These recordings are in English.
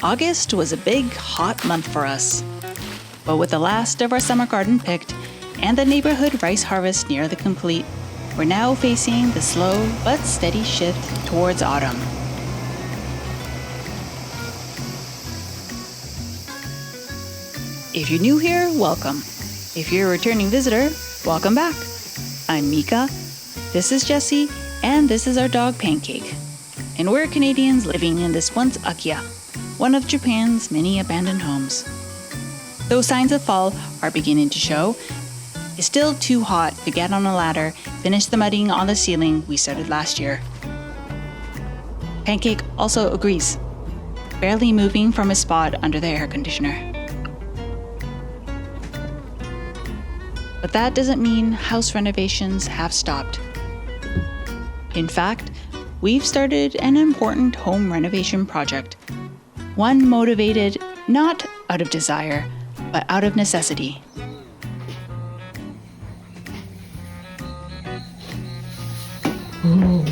August was a big, hot month for us. But with the last of our summer garden picked and the neighborhood rice harvest nearly complete, we're now facing the slow but steady shift towards autumn. If you're new here, welcome. If you're a returning visitor, welcome back. I'm Mika, this is Jessie, and this is our dog Pancake. And we're Canadians living in this once Akiya, one of Japan's many abandoned homes. Though signs of fall are beginning to show, it's still too hot to get on a ladder, finish the mudding on the ceiling we started last year. Pancake also agrees, barely moving from his spot under the air conditioner. But that doesn't mean house renovations have stopped. In fact, we've started an important home renovation project, one motivated not out of desire, but out of necessity. Ooh.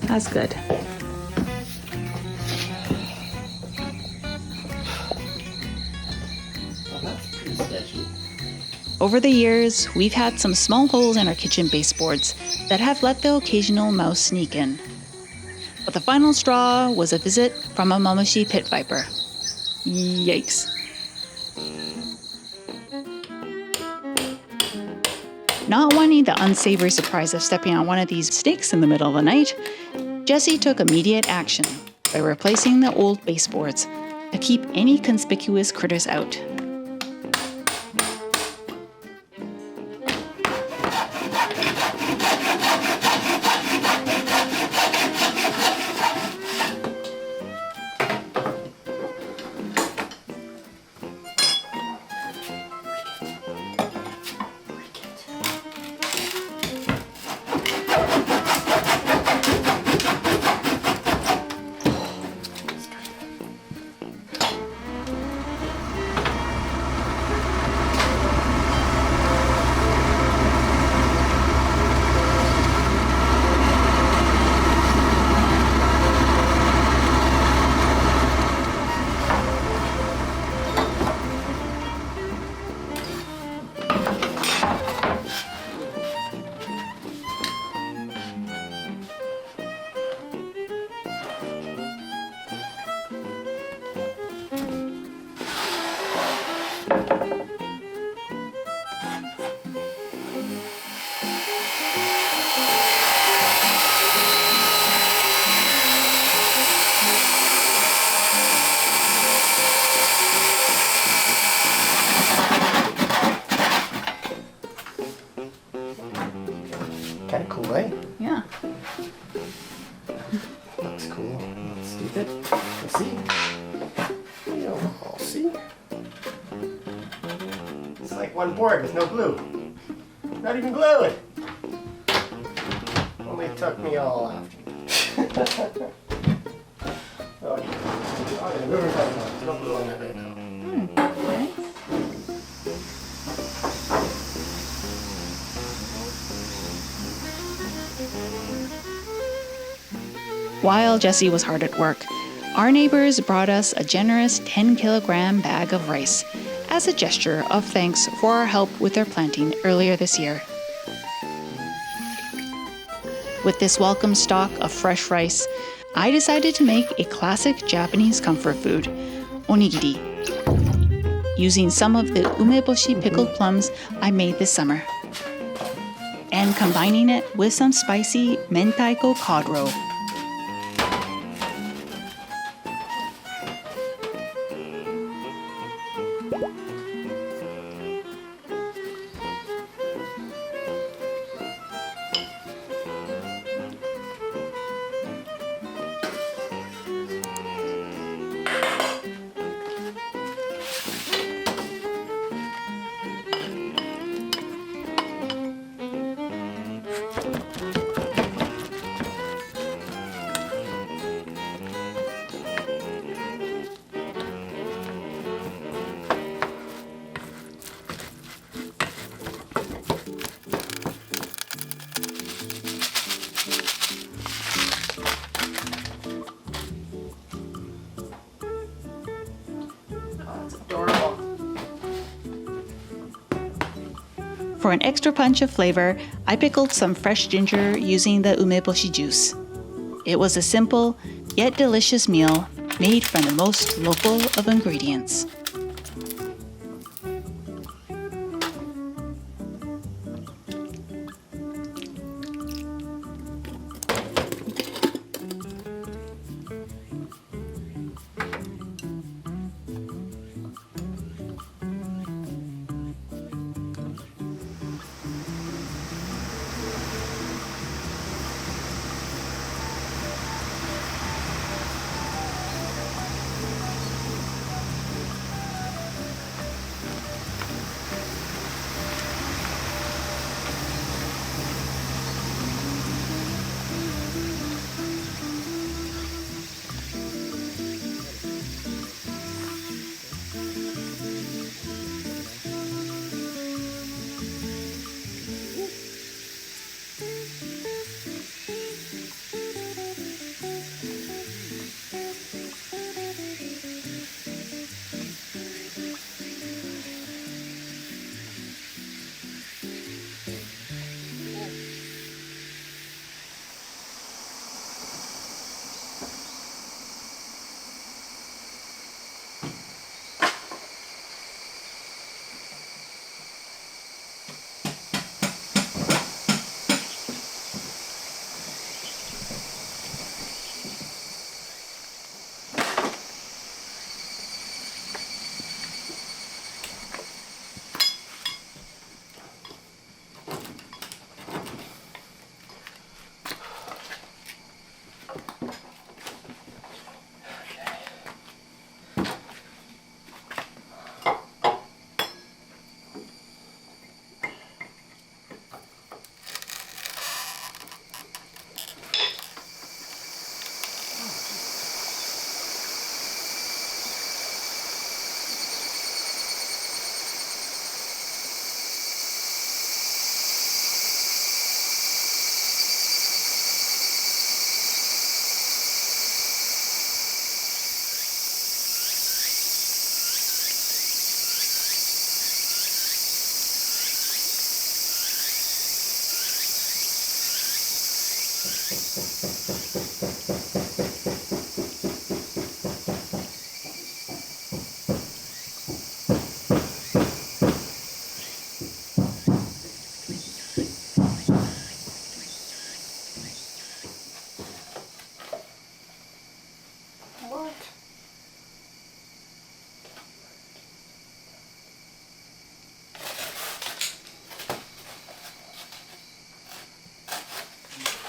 That's good. Over the years, we've had some small holes in our kitchen baseboards that have let the occasional mouse sneak in. But the final straw was a visit from a Umeboshi pit viper. Yikes. Not wanting the unsavory surprise of stepping on one of these snakes in the middle of the night, Jessie took immediate action by replacing the old baseboards to keep any conspicuous critters out. Kind of cool, eh? Yeah. Looks cool. Stupid. Let's see. I'll see. It's like one board with no glue. Not even glue it. Only took me all afternoon. Okay. There's no glue on that right now. Okay. While Jessie was hard at work, our neighbors brought us a generous 10-kilogram bag of rice as a gesture of thanks for our help with their planting earlier this year. With this welcome stock of fresh rice, I decided to make a classic Japanese comfort food, onigiri, using some of the Umeboshi pickled plums I made this summer, and combining it with some spicy mentaiko cod roe. For an extra punch of flavor, I pickled some fresh ginger using the Umeboshi juice. It was a simple, yet delicious meal made from the most local of ingredients.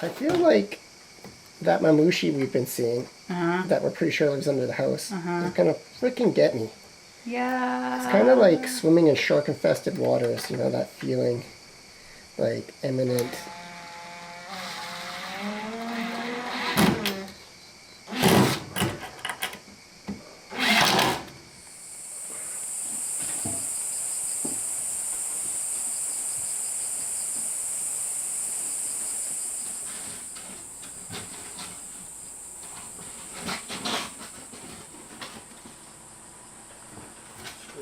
I feel like that mamushi we've been seeing, that we're pretty sure lives under the house, is gonna freaking get me. Yeah. It's kind of like swimming in shark-infested waters, you know, that feeling, like imminent.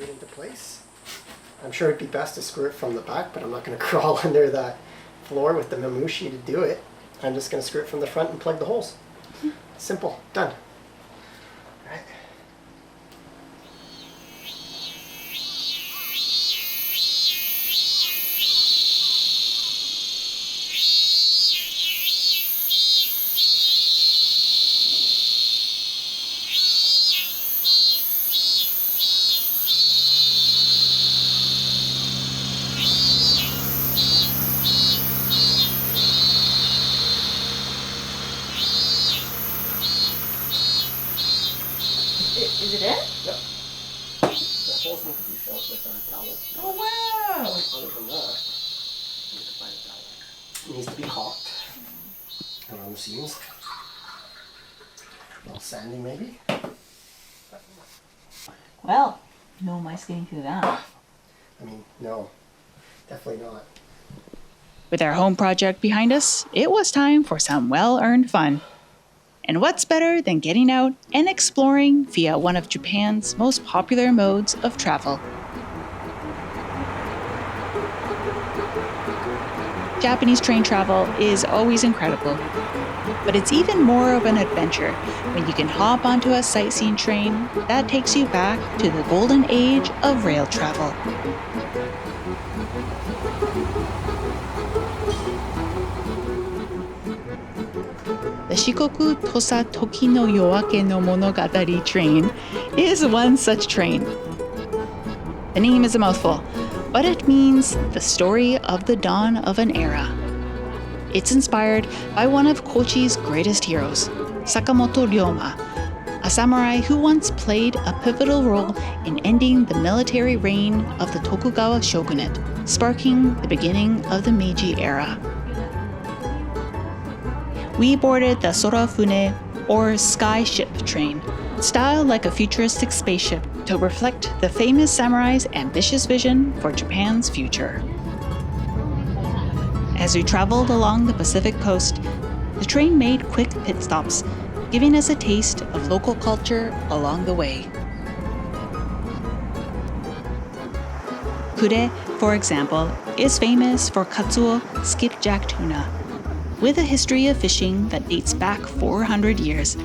Into place. I'm sure it'd be best to screw it from the back, but I'm not going to crawl under that floor with the mamushi to do it. I'm just going to screw it from the front and plug the holes. Simple. Done. All right. Is it it? Yep. The holes need to be filled with a towel. Oh, wow. Other than that, you need to find a towel. It needs to be caulked around the seams. A little sanding maybe. Well, no mice getting through that. I mean, no. Definitely not. With our home project behind us, it was time for some well-earned fun. And what's better than getting out and exploring via one of Japan's most popular modes of travel? Japanese train travel is always incredible, but it's even more of an adventure when you can hop onto a sightseeing train that takes you back to the golden age of rail travel. The Shikoku Tosa Toki no Yoake no Monogatari train is one such train. The name is a mouthful, but it means the story of the dawn of an era. It's inspired by one of Kochi's greatest heroes, Sakamoto Ryoma, a samurai who once played a pivotal role in ending the military reign of the Tokugawa shogunate, sparking the beginning of the Meiji era. We boarded the Sorafune, or sky ship train, styled like a futuristic spaceship to reflect the famous samurai's ambitious vision for Japan's future. As we traveled along the Pacific coast, the train made quick pit stops, giving us a taste of local culture along the way. Kure, for example, is famous for katsuo skipjack tuna, with a history of fishing that dates back 400 years.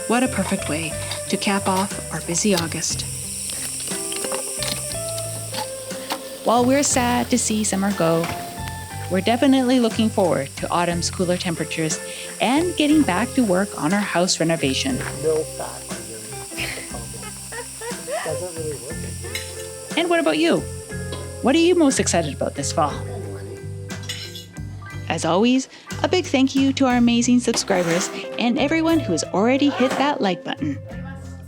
What a perfect way to cap off our busy August. While we're sad to see summer go, we're definitely looking forward to autumn's cooler temperatures and getting back to work on our house renovation. No fat doesn't really work. And what about you? What are you most excited about this fall? As always, a big thank you to our amazing subscribers and everyone who has already hit that like button.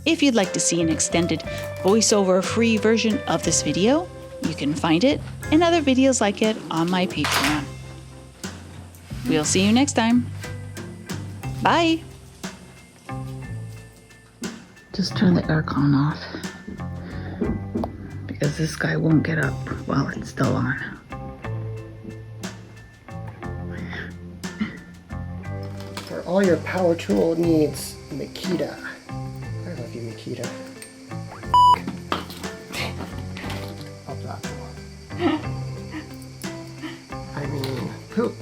If you'd like to see an extended voiceover free version of this video, you can find it and other videos like it on my Patreon. We'll see you next time. Bye! Just turn the aircon off because this guy won't get up while it's still on. For all your power tool needs, Makita. I love you, Makita. Up that. I mean, poop.